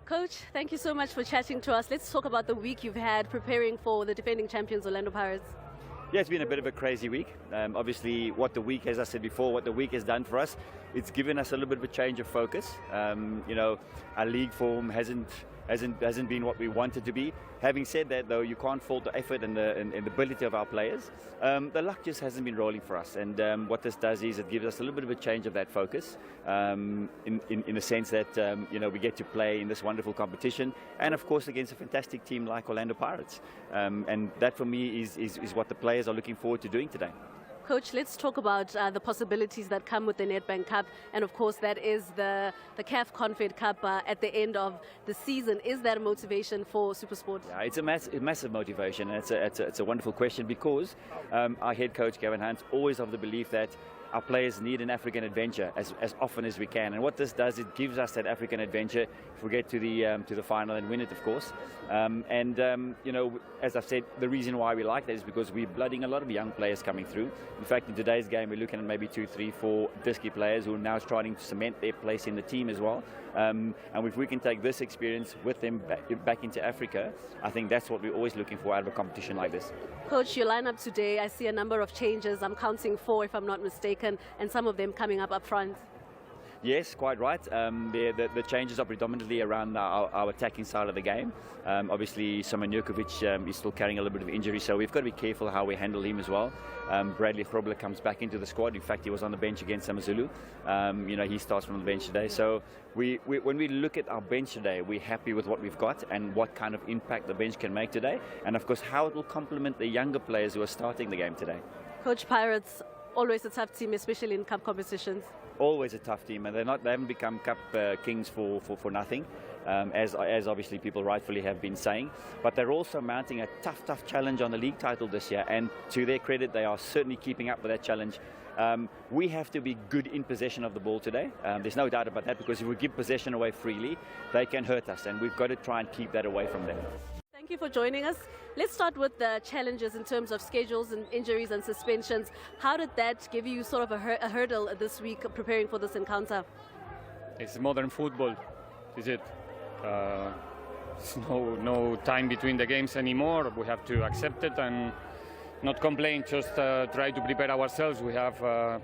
Coach, thank you so much for chatting to us. Let's talk about the week you've had preparing for the defending champions Orlando Pirates. Yeah, it's been a bit of a crazy week. Obviously, what the week, as I said before, what the week has done for us, it's given us a little bit of a change of focus. Our league form hasn't been what we wanted to be. Having said that, though, you can't fault the effort and the ability of our players. The luck just hasn't been rolling for us, and what this does is it gives us a little bit of a change of that focus, in the sense that we get to play in this wonderful competition, and of course against a fantastic team like Orlando Pirates, and that for me is what the players are looking forward to doing today. Coach, let's talk about the possibilities that come with the NEDBANK Cup, and of course that is the CAF Confed Cup at the end of the season. Is that a motivation for Supersport? Yeah, it's a massive motivation, and it's a wonderful question, because our head coach Gavin Hunt's always of the belief that our players need an African adventure as often as we can, and what this does, it gives us that African adventure if we get to the final and win it, of course. As I've said, the reason why we like that is because we're blooding a lot of young players coming through. In fact, in today's game, we're looking at maybe 2, 3, 4 Disky players who are now starting to cement their place in the team as well. And if we can take this experience with them back into Africa, I think that's what we're always looking for out of a competition like this. Coach, your lineup today, I see a number of changes. I'm counting 4 if I'm not mistaken, and some of them coming up front. Yes, quite right. The changes are predominantly around our attacking side of the game. Obviously, Simon Jurkovic is still carrying a little bit of injury, so we've got to be careful how we handle him as well. Bradley Grobler comes back into the squad. In fact, he was on the bench against Amazulu. He starts from the bench today. So when we look at our bench today, we're happy with what we've got and what kind of impact the bench can make today, and of course how it will complement the younger players who are starting the game today. Coach, Pirates, always a tough team, especially in cup competitions. Always a tough team, and they haven't become cup kings for nothing, as obviously people rightfully have been saying. But they're also mounting a tough challenge on the league title this year, and to their credit, they are certainly keeping up with that challenge. We have to be good in possession of the ball today. There's no doubt about that, because if we give possession away freely, they can hurt us, and we've got to try and keep that away from them. Thank you for joining us. Let's start with the challenges in terms of schedules and injuries and suspensions. How did that give you sort of a hurdle this week preparing for this encounter? It's modern football, is it? There's no time between the games anymore. We have to accept it and not complain, just try to prepare ourselves. We have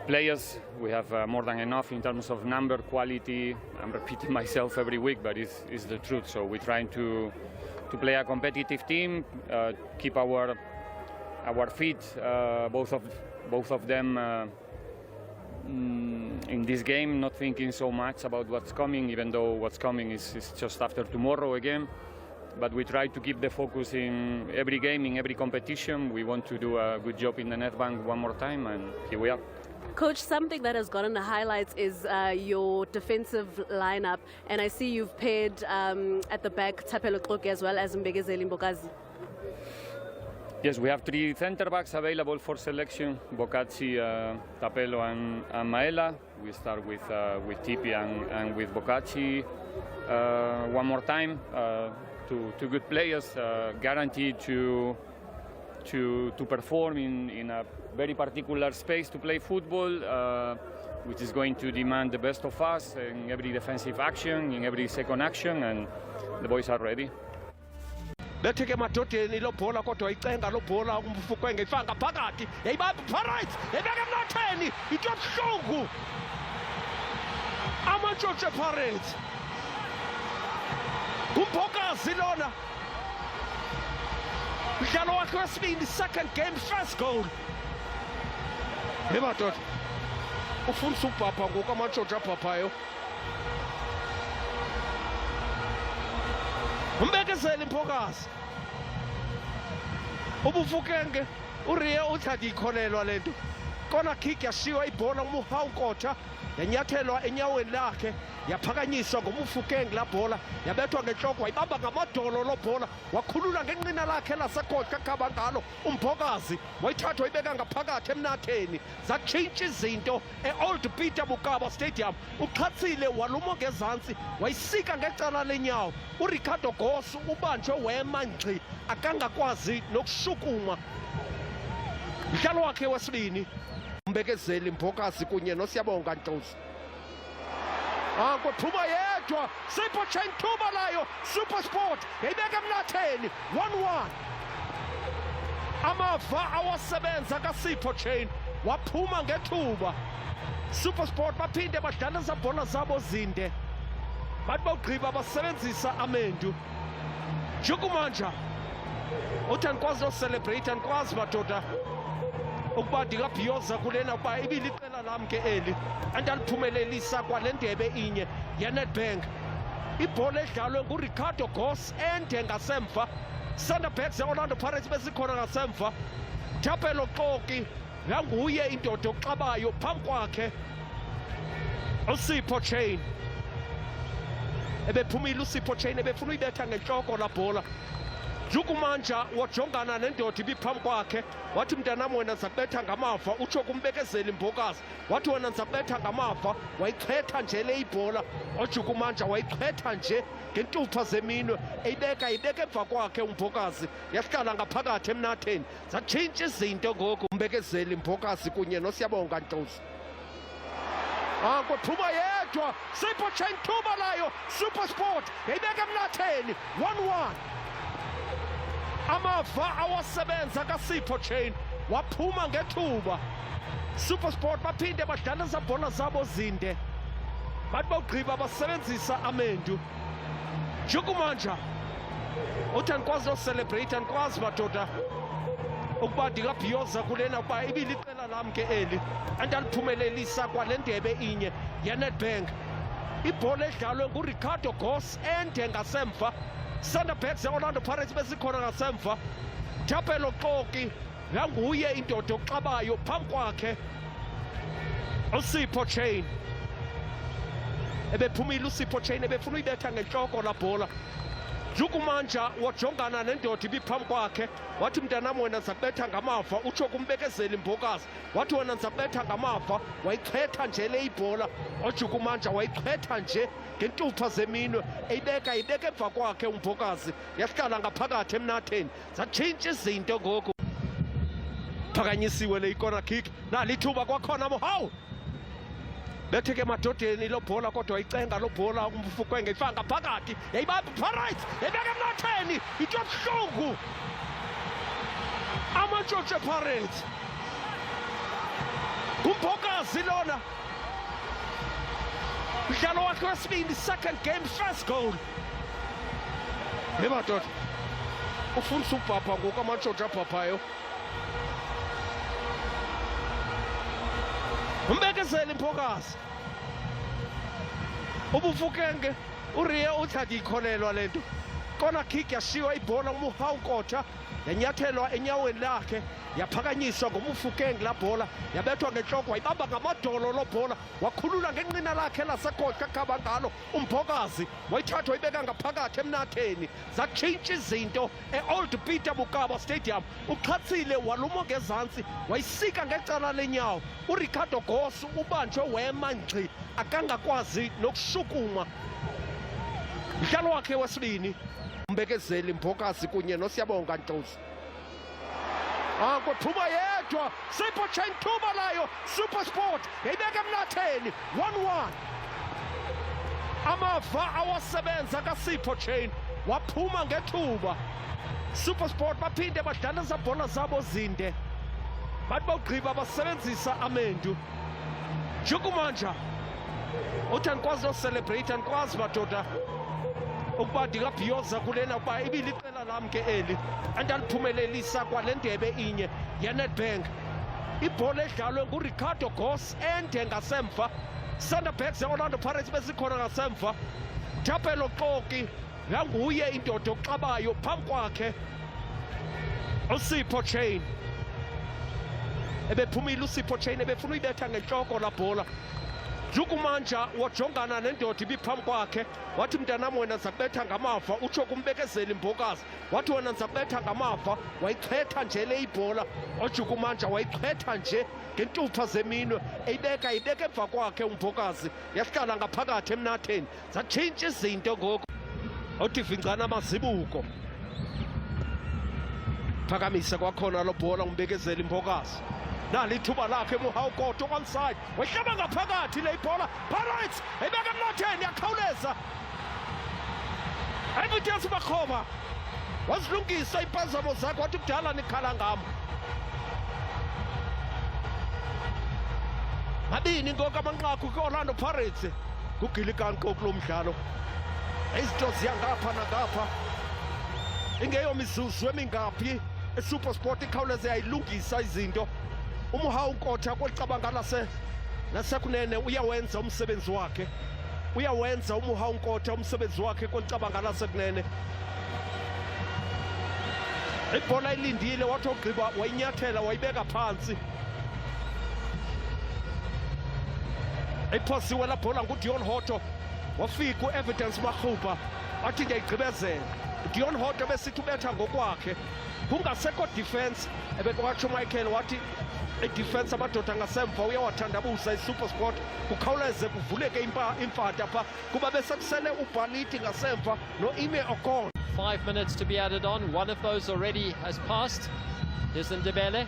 players, we have more than enough in terms of number, quality. I'm repeating myself every week, but it's the truth. So we're trying to play a competitive team, keep our feet, both of them in this game, not thinking so much about what's coming, even though what's coming is just after tomorrow again. But we try to keep the focus in every game, in every competition. We want to do a good job in the NEDBANK one more time, and here we are. Coach, something that has gotten the highlights is your defensive lineup, and I see you've paired at the back Tapelo Koke as well as Mbegezeli Mbokazi. Yes, we have 3 center backs available for selection: Bokatsi, Tapelo, and Maela. We start with Tipi and with Bokatsi one more time. Two good players, guaranteed to perform in a very particular space to play football, which is going to demand the best of us in every defensive action, in every second action, and the boys are ready. Betheke emadodeni lo bhola kodwa icenga lo bhola umfukwenge ifanga phakathi yayibamba Pirates yayibeka emnatheni into ebuhlungu amantshontshe Pirates uMbokazi lona mdlalo wakhe wesibini, second game, first goal. Hey madoda, ufuna ubhabha ngoku amantshontshe abhabhayo. Umbekezeli Mbokazi ubufukenge uriye uthanda ikholelwa lento. Kona kick yashiwa ibhola umuhawukotha yanyathelwa enyaweni lakhe yaphakanyiswa ngomufukenge la bhola yabethwa ngenhloko wayibamba ngamadolo lo bhola wakhulula ngenqina lakhe lasekhohla khaba ngalo uMbokazi wayithatha wayibeka ngaphakathi emnatheni zatshintsha izinto eOld Peter Mokaba Stadium. Uqhatsile waluma ngezantsi wayisika ngecala lenyawo. uRicardo Gosu ubanjwe wema ngci akangakwazi nokushukuma. Mdlalo wakhe wesibini Mbekezeli Mbokazi kunye noSiyabonga Ntlosi. Kwaphuma yedwa yedwa Sipho Chain thuba layo Supersport yayibeka emnatheni 1-1 amava awasebenza kaSipho Chain waphuma ngethuba Supersport baphinde badlala zabhola zabo zinde bathi bawugqiba basebenzisa amendu Jukumanja uthi andikwazi nocelebrate andikwazi madoda ukuba ndingabhiyoza kulena ukuba ibiliqela lam ke eli andaliphumelelisa kwale ndebe inye yeNedbank ibhola edlalwe nguRicardo Goss ende ngasemva Thunderbirds ze-Orlando Pirates besikhona ngasemva Thapelo Xoki yanguye indoda oxabayo phambi kwakhe uSipho Chain ebephumile uSipho Chain ebefuna uyibetha ngentloko la bhola Jukumanja wajongana nendoda ibiphambi kwakhe wathi mntanam wena ndizakubetha ngamava utsho kumbekezeli Mbokazi wathi wena ndizakubetha ngamava wayichwetha nje le ibhola oJukumanja wayichwetha nje ngentupha zeminwe eyibeka emva kwakhe uMbokazi yahlala ngaphakathi emnatheni zatshintsha izinto ngoku umbekezeli Mbokazi kunye noSiyabonga Ntlozi kwaphuma yedwa Sipho Chain thuba layo Supersport yayibeka emnatheni 1-1 amava awasebenza kaSipho Chain waphuma ngethuba Supersport baphinde badlala zabhola zabo zinde bathi bawugqiba basebenzisa amendu Jukumanja uthi andikwazi nocelebrate andikwazi madoda ukuba ndingabhiyoza kulena ukuba ibiliqela lam ke eli andaliphumelelisa kwale ndebe inye yeNedbank ibhola edlalwe nguRicardo Goss ende ngasemva Thunderbirds ze-Orlando Pirates besikhona ngasemva Thapelo Xoki yanguye indoda oxabayo phambi kwakhe uSipho Chain ebephumile uSipho Chain ebefuna uyibetha ngentloko la bhola Jukumanja wajongana nendoda ibiphambi kwakhe wathi mntanam wena ndizakubetha ngamava utsho kumbekezeli Mbokazi wathi wena ndizakubetha ngamava wayichwetha nje le ibhola oJukumanja wayichwetha nje ngentupha zeminwe eyibeka emva kwakhe uMbokazi yahlala ngaphakathi emnatheni zatshintsha izinto ngoku phakanyisiwe le ikona kick nalithuba kwakhona mohawu bethe ke madodeni lo bhola kodwa icenga lo bhola umfukwenge ifanga phakathi yayibamba Pirates yayibeka emnatheni into ebuhlungu amantshontshe Pirates uMbokazi lona mdlalo wakhe wesibini second game first goal madoda ufuna ubhabha ngoku amantshontshe abhabhayo umbekezeli Mbokazi ubufukenge uRia uthi andiyikholelwa le nto kona kick yashiywa ibhola umuhawu Nkotha yanyathelwa enyaweni lakhe yaphakanyiswa ngomufukenge la bhola yabethwa ngentloko wayibamba ngamadolo lo bhola wakhulula ngenqina lakhe lasekhohla akhaba ngalo uMbokazi wayithatha wayibeka ngaphakathi emnatheni zatshintsha izinto e-Old Peter Mokaba Stadium uqhatsile waluma ngezantsi wayisika ngecala lenyawo uRicardo Goss ubanjwe wema ngci akangakwazi nokushukuma mdlalo wakhe wesibini umbekezeli Mbokazi kunye noSiyabonga Ntlozi kwaphuma yedwa Sipho Chain thuba layo Supersport yayibeka emnatheni 1-1 amava awasebenza kaSipho Chain waphuma ngethuba Supersport baphinde badlala zabhola zabo zinde bathi bawugqiba basebenzisa amendu Jukumanja uthi andikwazi nocelebrate andikwazi madoda ukuba ndingabhiyoza kulena ukuba ibiliqela lam ke eli andaliphumelelisa kwale ndebe inye yeNedbank ibhola edlalwe nguRicardo Goss ende ngasemva Thunderbirds ze-Orlando Pirates besikhona ngasemva Thapelo Xoki yanguye indoda oxabayo phambi kwakhe uSipho Chain ebephumile uSipho Chain ebefuna uyibetha ngentloko la bhola Jukumanja wajongana nendoda ibiphambi kwakhe wathi mntanam wena ndizakubetha ngamava utsho kumbekezeli Mbokazi wathi wena ndizakubetha ngamava wayichwetha nje le ibhola oJukumanja wayichwetha nje ngentupha zeminwe eyibeka emva kwakhe uMbokazi yahlala ngaphakathi emnatheni zatshintsha izinto ngoku othi vingcana amazibuko phakamisa kwakhona lo bhola umbekezeli Mbokazi nali ithuba lakhe Muhawukota onside wehlaba ngaphakathi le ibhola Pirates ebeka emnotheni yakhawuleza Evidence Makhoba wazilungisa impazamo zakhe wathi kudala nikhala ngam mabini ngoku amanqaku ke-Orlando Pirates kuGilligan kulo mdlalo izinto ziyangapha nangapha ingeyo mizuzu emingaphi eSupersport ikhawuleze yayilungisa izinto uMuhawukota kwelicabanga lasekunene uyawenza umsebenzi wakhe uyawenza uMuhawukota umsebenzi wakhe kwelicabanga lasekunene ibhola ilindile wathi ogqiba wayinyathela wayibeka phansi iphosiwe la bhola nguDion Hoto wafika uEvidence Makhuba athi ngiyayigqibezela Dion Hoto besithi ubetha ngokwakhe kungasekho defense ebekwatsho Michael wathi i-defense amadoda ngasemva uyawathandabuza iSupersport kukhawuleze kuvuleke impata pha kuba besekusele uBhaliti ngasemva no-Ime Okon. 5 minutes to be added on. One of those already has passed. Here's Ndebele.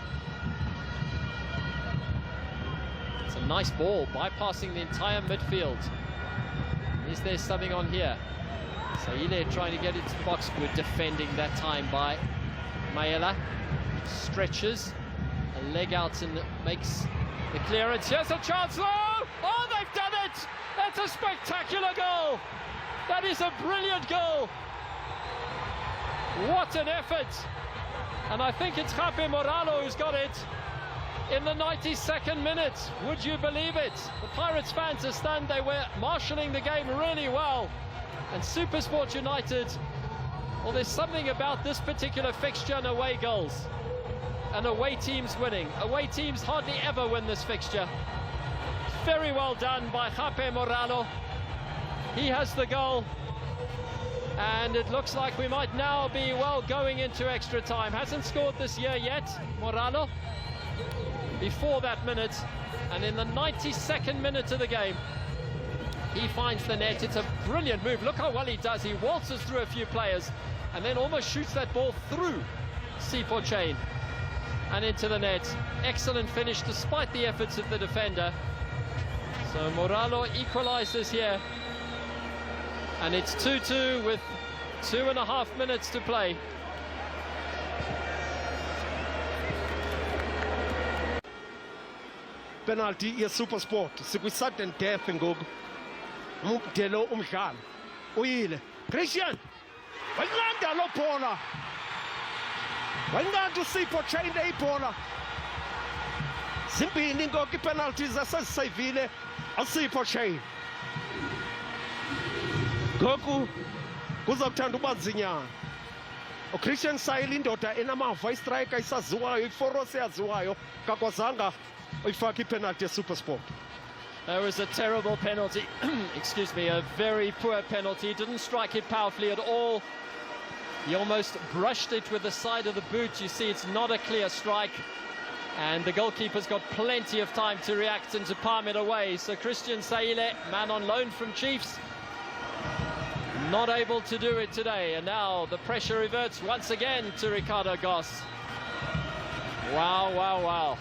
It's a nice ball, bypassing the entire midfield. Is there something on here? Saile trying to get into the box. Good defending that time by Maela. Stretches a leg out and makes the clearance. Here's a chance. Oh, they've done it! That's a spectacular goal. That is a brilliant goal. What an effort. And I think it's Jape Moralo who's got it in the 92nd minute. Would you believe it? The Pirates fans are stunned. They were marshalling the game really well. And Supersport United, well, there's something about this particular fixture and away goals. And away teams winning. Away teams hardly ever win this fixture. Very well done by Jape Moralo. He has the goal. And it looks like we might now be, well, going into extra time. Hasn't scored this year yet, Moralo. Before that minute, and in the 92nd minute of the game, he finds the net. It's a brilliant move. Look how well he does. He waltzes through a few players and then almost shoots that ball through C4 chain and into the net. Excellent finish despite the efforts of the defender. So Moralo equalizes here. And it's 2-2 with 2.5 minutes to play. Penalty yeSupersport sikwi-sudden death ngoku umdelo umdlalo uyile Christian wayinqanda lo bhola wayinqanda uSipho chain le ibhola zimbini ngoku ipenalties esezisayivile uSipho chain ngoku kuzokuthanda uba nzinyana uChristian Sayile indoda enamava istriker isaziwayo iforos eyaziwayo kakwazanga uyifaka ipenalty yeSupersport. That was a terrible penalty. Excuse me, a very poor penalty. Didn't strike it powerfully at all. He almost brushed it with the side of the boot. You see, it's not a clear strike. And the goalkeeper's got plenty of time to react and to palm it away. So Christian Sayile, man on loan from Chiefs, not able to do it today. And now the pressure reverts once again to Ricardo Goss. Wow, wow, wow.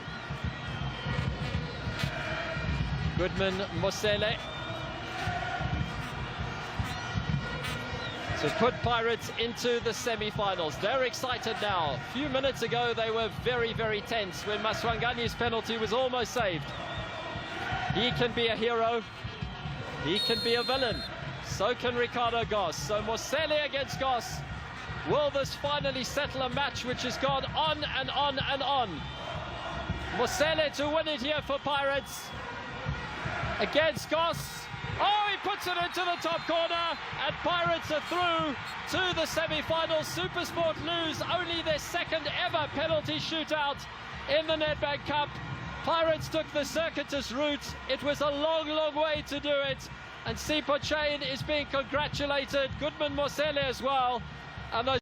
Goodman Mosele to put Pirates into the semi-finals. They're excited now. A few minutes ago they were very, very tense when Maswangani's penalty was almost saved. He can be a hero, he can be a villain, so can Ricardo Goss. So Mosele against Goss. Will this finally settle a match which has gone on and on and on? Mosele to win it here for Pirates against Goss. Oh, he puts it into the top corner, and Pirates are through to the semi-finals. Supersport lose only their second ever penalty shootout in the Nedbank Cup. Pirates took the circuitous route. It was a long, long way to do it, and C4 Chain is being congratulated. Goodman Mosele as well. And